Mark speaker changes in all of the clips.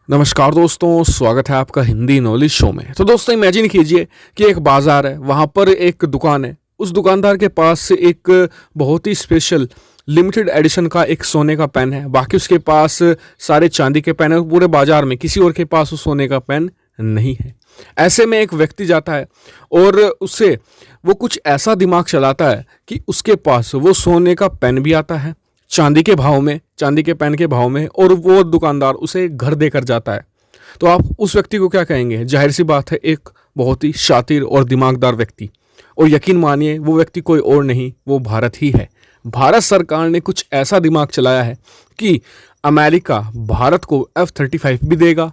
Speaker 1: नमस्कार दोस्तों, स्वागत है आपका हिंदी नॉलेज शो में। तो दोस्तों इमेजिन कीजिए कि एक बाज़ार है, वहाँ पर एक दुकान है। उस दुकानदार के पास से एक बहुत ही स्पेशल लिमिटेड एडिशन का एक सोने का पेन है। बाकी उसके पास सारे चांदी के पेन है। पूरे बाज़ार में किसी और के पास उस सोने का पेन नहीं है। ऐसे में एक व्यक्ति जाता है और उससे वो कुछ ऐसा दिमाग चलाता है कि उसके पास वो सोने का पेन भी आता है चांदी के भाव में, चांदी के पेन के भाव में, और वो दुकानदार उसे घर देकर जाता है। तो आप उस व्यक्ति को क्या कहेंगे? जाहिर सी बात है, एक बहुत ही शातिर और दिमागदार व्यक्ति। और यकीन मानिए वो व्यक्ति कोई और नहीं, वो भारत ही है। भारत सरकार ने कुछ ऐसा दिमाग चलाया है कि अमेरिका भारत को F-35 भी देगा,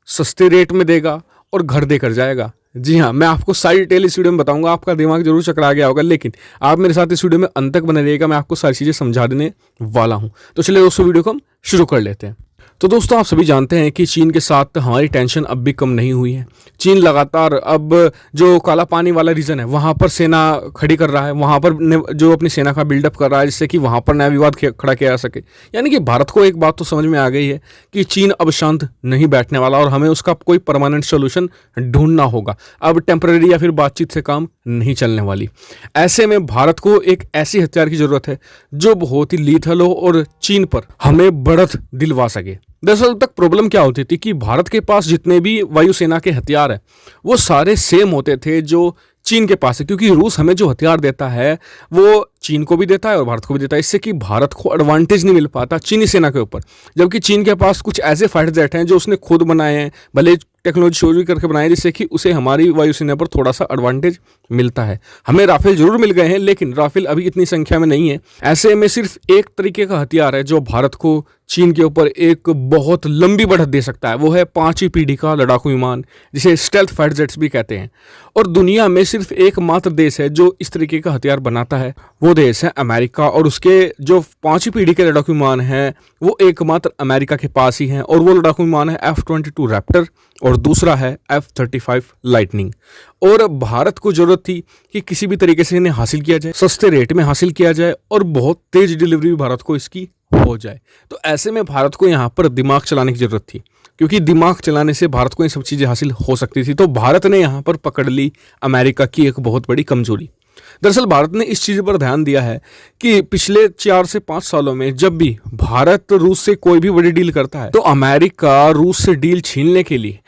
Speaker 1: सस्ते रेट में देगा और घर देकर जाएगा। जी हाँ, मैं आपको सारी डिटेल इस वीडियो में बताऊंगा। आपका दिमाग जरूर चकरा गया होगा, लेकिन आप मेरे साथ इस वीडियो में अंत तक बने रहिएगा। मैं आपको सारी चीज़ें समझा देने वाला हूँ। तो चलिए दोस्तों, वीडियो को हम शुरू कर लेते हैं। तो दोस्तों आप सभी जानते हैं कि चीन के साथ हमारी टेंशन अब भी कम नहीं हुई है। चीन लगातार अब जो काला पानी वाला रीजन है वहाँ पर सेना खड़ी कर रहा है, वहाँ पर जो अपनी सेना का बिल्डअप कर रहा है, जिससे कि वहाँ पर नया विवाद खड़ा किया जा सके। यानी कि भारत को एक बात तो समझ में आ गई है कि चीन अब शांत नहीं बैठने वाला और हमें उसका कोई परमानेंट सोल्यूशन ढूंढना होगा। अब टेम्पररी या फिर बातचीत से काम नहीं चलने वाली। ऐसे में भारत को एक ऐसी हथियार की ज़रूरत है जो बहुत ही लीथल हो और चीन पर हमें बढ़त दिलवा सके। दरअसल तक प्रॉब्लम क्या होती थी कि भारत के पास जितने भी वायुसेना के हथियार हैं वो सारे सेम होते थे जो चीन के पास है, क्योंकि रूस हमें जो हथियार देता है वो चीन को भी देता है और भारत को भी देता है। इससे कि भारत को एडवांटेज नहीं मिल पाता चीनी सेना के ऊपर, जबकि चीन के पास कुछ ऐसे फाइटर जेट हैं जो उसने खुद बनाए हैं, भले टेक्नोलॉजी शोज भी करके बनाए, जिससे कि उसे हमारी वायुसेना पर थोड़ा सा एडवांटेज मिलता है। हमें राफेल जरूर मिल गए हैं, लेकिन राफेल अभी इतनी संख्या में नहीं है। ऐसे में सिर्फ एक तरीके का हथियार है जो भारत को चीन के ऊपर एक बहुत लंबी बढ़त दे सकता है, वो है 5वीं पीढ़ी का लड़ाकू विमान, जिसे स्टेल्थ फाइटर जेट्स भी कहते हैं। और दुनिया में सिर्फ एकमात्र देश है जो इस तरीके का हथियार बनाता है, वो देश है अमेरिका। और उसके जो 5वीं पीढ़ी के लड़ाकू विमान हैं वो एकमात्र अमेरिका के पास ही हैं, और वो लड़ाकू विमान है F-22 रैप्टर और दूसरा है F-35 लाइटनिंग। और भारत को जरूरत थी कि किसी भी तरीके से इन्हें हासिल किया जाए, सस्ते रेट में हासिल किया जाए और बहुत तेज डिलीवरी भी भारत को इसकी हो जाए। तो ऐसे में भारत को यहाँ पर दिमाग चलाने की जरूरत थी, क्योंकि दिमाग चलाने से भारत को ये सब चीज़ें हासिल हो सकती थी। तो भारत ने यहाँ पर पकड़ ली अमेरिका की एक बहुत बड़ी कमजोरी। दरअसल भारत ने इस चीज़ पर ध्यान दिया है कि पिछले 4 से 5 सालों में जब भी भारत रूस से कोई भी बड़ी डील करता है तो अमेरिका रूस से डील छीनने के लिए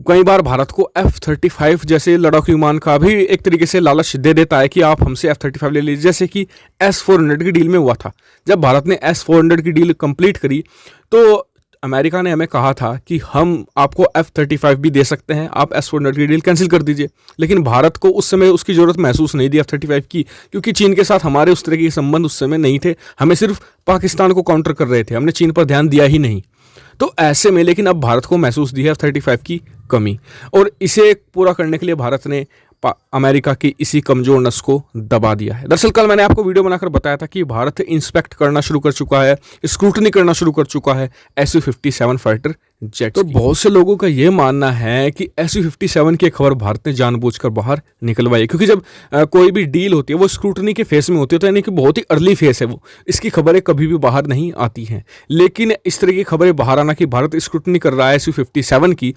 Speaker 1: कई बार भारत को F-35 जैसे लड़ाकू विमान का भी एक तरीके से लालच दे देता है कि आप हमसे F-35 ले लीजिए। जैसे कि S-400 की डील में हुआ था। जब भारत ने S-400 की डील कंप्लीट करी तो अमेरिका ने हमें कहा था कि हम आपको F-35 भी दे सकते हैं, आप S-400 की डील कैंसिल कर दीजिए। लेकिन भारत को उस समय उसकी ज़रूरत महसूस नहीं थी F-35 की, क्योंकि चीन के साथ हमारे उस तरह के संबंध उस समय नहीं थे। हमें सिर्फ पाकिस्तान को काउंटर कर रहे थे, हमने चीन पर ध्यान दिया ही नहीं। तो ऐसे में लेकिन अब भारत को महसूस दी है F-35 की कमी, और इसे पूरा करने के लिए भारत ने अमेरिका की इसी कमजोर नस को दबा दिया है। दरअसल कल मैंने आपको वीडियो बनाकर बताया था कि भारत इंस्पेक्ट करना शुरू कर चुका है, स्क्रूटनी करना शुरू कर चुका है Su-57 फाइटर जेट। तो बहुत से लोगों का ये मानना है कि Su-57 की खबर भारत ने जानबूझकर बाहर निकलवाई, क्योंकि जब कोई भी डील होती है वो स्क्रूटनी के फेस में होती है, तो यानी कि बहुत ही अर्ली फेस है वो, इसकी खबरें कभी भी बाहर नहीं आती हैं। लेकिन इस तरह की खबरें बाहर आना कि भारत स्क्रूटनी कर रहा है Su-57 की,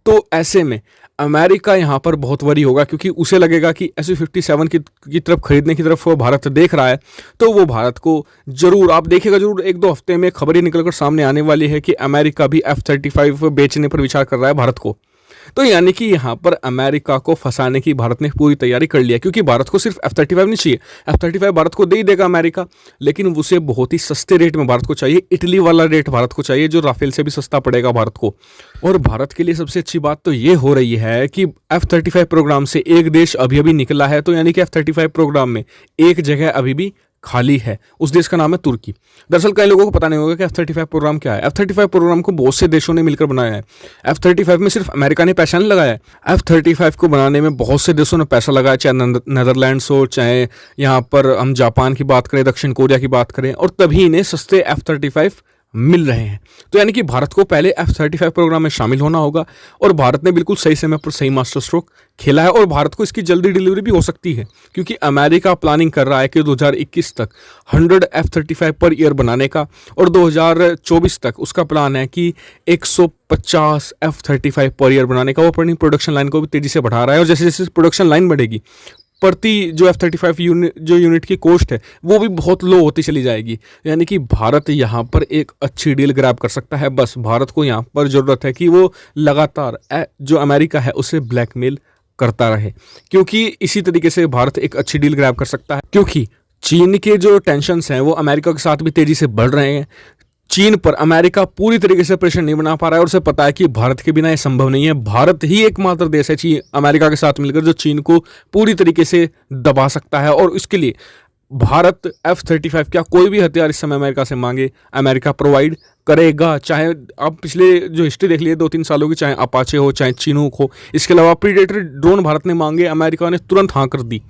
Speaker 1: तो ऐसे में अमेरिका यहाँ पर बहुत वरी होगा, क्योंकि उसे लगेगा कि Su-57 की तरफ खरीदने की तरफ वो भारत देख रहा है। तो वो भारत को जरूर, आप देखिएगा जरूर 1-2 हफ्ते में खबरें निकलकर सामने आने वाली है कि अमेरिका भी F-35 बेचने पर विचार कर रहा है भारत को। तो यानी कि यहाँ पर अमेरिका को फंसाने की भारत ने पूरी तैयारी कर लिया, क्योंकि भारत को सिर्फ F-35 नहीं चाहिए। F-35 भारत को दे ही देगा अमेरिका, लेकिन उसे बहुत ही सस्ते रेट में भारत को चाहिए। इटली वाला रेट भारत को चाहिए, जो राफेल से भी सस्ता पड़ेगा भारत को। और भारत के लिए सबसे अच्छी बात तो ये हो रही है कि F-35 प्रोग्राम से एक देश अभी अभी निकला है। तो यानी कि F-35 प्रोग्राम में एक जगह अभी भी खाली है, उस देश का नाम है तुर्की। दरअसल कई लोगों को पता नहीं होगा कि F-35 प्रोग्राम क्या है। F-35 प्रोग्राम को बहुत से देशों ने मिलकर बनाया है। F-35 में सिर्फ अमेरिका ने पैसा नहीं लगाया है, F-35 को बनाने में बहुत से देशों ने पैसा लगाया, चाहे नेदरलैंड्स हो, चाहे यहाँ पर हम जापान की बात करें, दक्षिण कोरिया की बात करें, और तभी इन्हें सस्ते F-35 मिल रहे हैं। तो यानी कि भारत को पहले F-35 प्रोग्राम में शामिल होना होगा और भारत ने बिल्कुल सही समय पर सही मास्टर स्ट्रोक खेला है और भारत को इसकी जल्दी डिलीवरी भी हो सकती है, क्योंकि अमेरिका प्लानिंग कर रहा है कि 2021 तक 100 F-35 पर ईयर बनाने का और 2024 तक उसका प्लान है कि 150 F-35 पर ईयर बनाने का। वो अपनी प्रोडक्शन लाइन को भी तेज़ी से बढ़ा रहा है और जैसे जैसे प्रोडक्शन लाइन बढ़ेगी, प्रति जो F-35 यूनिट की कॉस्ट है वो भी बहुत लो होती चली जाएगी। यानी कि भारत यहाँ पर एक अच्छी डील ग्रैब कर सकता है। बस भारत को यहाँ पर ज़रूरत है कि वो लगातार जो अमेरिका है उसे ब्लैकमेल करता रहे, क्योंकि इसी तरीके से भारत एक अच्छी डील ग्रैब कर सकता है। क्योंकि चीन के जो टेंशन्स हैं वो अमेरिका के साथ भी तेज़ी से बढ़ रहे हैं। चीन पर अमेरिका पूरी तरीके से प्रेशर नहीं बना पा रहा है और उसे पता है कि भारत के बिना ये संभव नहीं है। भारत ही एकमात्र देश है चीन अमेरिका के साथ मिलकर जो चीन को पूरी तरीके से दबा सकता है, और इसके लिए भारत F-35 क्या कोई भी हथियार इस समय अमेरिका से मांगे अमेरिका प्रोवाइड करेगा। चाहे आप पिछले जो हिस्ट्री देख लिए 2-3 सालों की, चाहे अपाचे हो चाहे चिनूक हो। इसके अलावा प्रीडेटर ड्रोन भारत ने मांगे, अमेरिका ने तुरंत हाँ कर दी।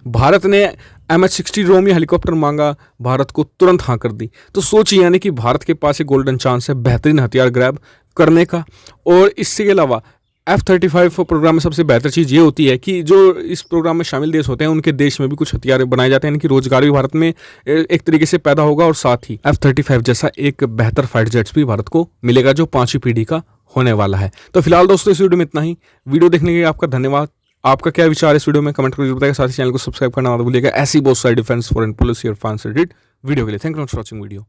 Speaker 1: भारत ने MH-60 ड्रोन या हेलीकॉप्टर मांगा, भारत को तुरंत हाँ कर दी। तो सोचिए, यानी कि भारत के पास एक गोल्डन चांस है बेहतरीन हथियार ग्रैब करने का। और इसके अलावा F-35 प्रोग्राम में सबसे बेहतर चीज़ ये होती है कि जो इस प्रोग्राम में शामिल देश होते हैं उनके देश में भी कुछ हथियार बनाए जाते हैं, यानी कि रोजगार भी भारत में एक तरीके से पैदा होगा और साथ ही F-35 जैसा एक बेहतर फाइटर जेट्स भी भारत को मिलेगा जो 5वीं पीढ़ी का होने वाला है। तो फिलहाल दोस्तों इस वीडियो में इतना ही। वीडियो देखने के लिए आपका धन्यवाद। आपका क्या विचार है इस वीडियो में कमेंट करके बताइएगा। साथ ही चैनल को सब्सक्राइब करना मत भूलिएगा। ऐसी बहुत सारी डिफेंस फॉरेन पॉलिसी और फैंस वीडियो के लिए। Thank you for watching video.